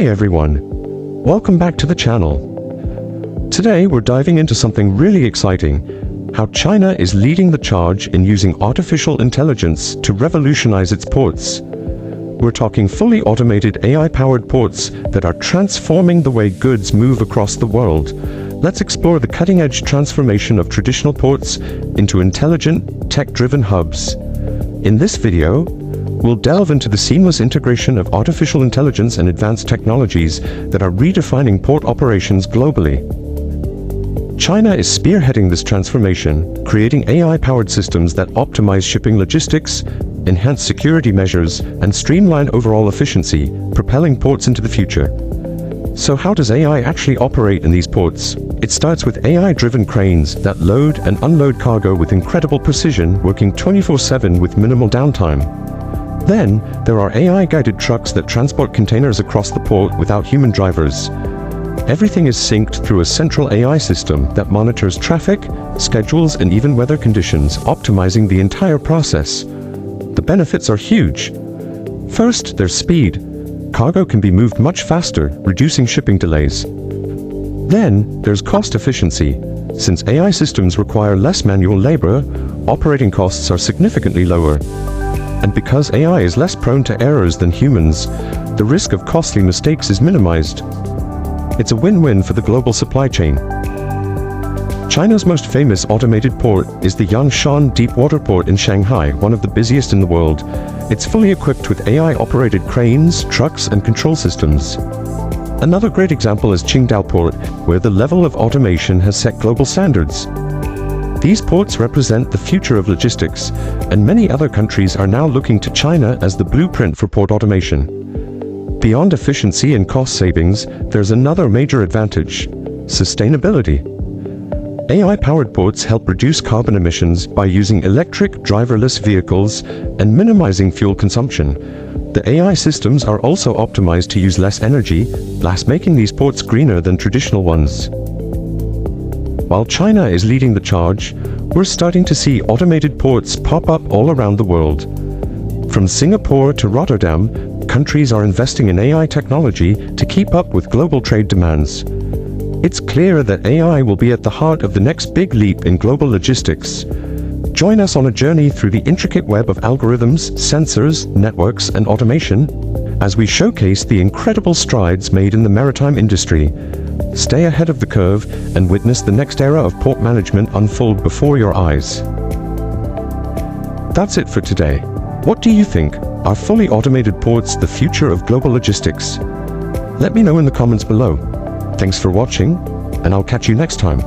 Hey everyone, welcome back to the channel. Today we're diving into something really exciting, how China is leading the charge in using artificial intelligence to revolutionize its ports. We're talking fully automated AI-powered ports that are transforming the way goods move across the world. Let's explore the cutting-edge transformation of traditional ports into intelligent, tech-driven hubs. In this video, we'll delve into the seamless integration of artificial intelligence and advanced technologies that are redefining port operations globally. China is spearheading this transformation, creating AI-powered systems that optimize shipping logistics, enhance security measures, and streamline overall efficiency, propelling ports into the future. So how does AI actually operate in these ports? It starts with AI-driven cranes that load and unload cargo with incredible precision, working 24/7 with minimal downtime. Then, there are AI-guided trucks that transport containers across the port without human drivers. Everything is synced through a central AI system that monitors traffic, schedules, and even weather conditions, optimizing the entire process. The benefits are huge. First, there's speed. Cargo can be moved much faster, reducing shipping delays. Then, there's cost efficiency. Since AI systems require less manual labor, operating costs are significantly lower. And because AI is less prone to errors than humans, the risk of costly mistakes is minimized. It's a win-win for the global supply chain. China's most famous automated port is the Yangshan Deepwater Port in Shanghai, one of the busiest in the world. It's fully equipped with AI-operated cranes, trucks, and control systems. Another great example is Qingdao Port, where the level of automation has set global standards. These ports represent the future of logistics, and many other countries are now looking to China as the blueprint for port automation. Beyond efficiency and cost savings, there's another major advantage: sustainability. AI-powered ports help reduce carbon emissions by using electric, driverless vehicles and minimizing fuel consumption. The AI systems are also optimized to use less energy, thus making these ports greener than traditional ones. While China is leading the charge, we're starting to see automated ports pop up all around the world. From Singapore to Rotterdam, countries are investing in AI technology to keep up with global trade demands. It's clear that AI will be at the heart of the next big leap in global logistics. Join us on a journey through the intricate web of algorithms, sensors, networks, and automation as we showcase the incredible strides made in the maritime industry. Stay ahead of the curve and witness the next era of port management unfold before your eyes. That's it for today. What do you think? Are fully automated ports the future of global logistics? Let me know in the comments below. Thanks for watching, and I'll catch you next time.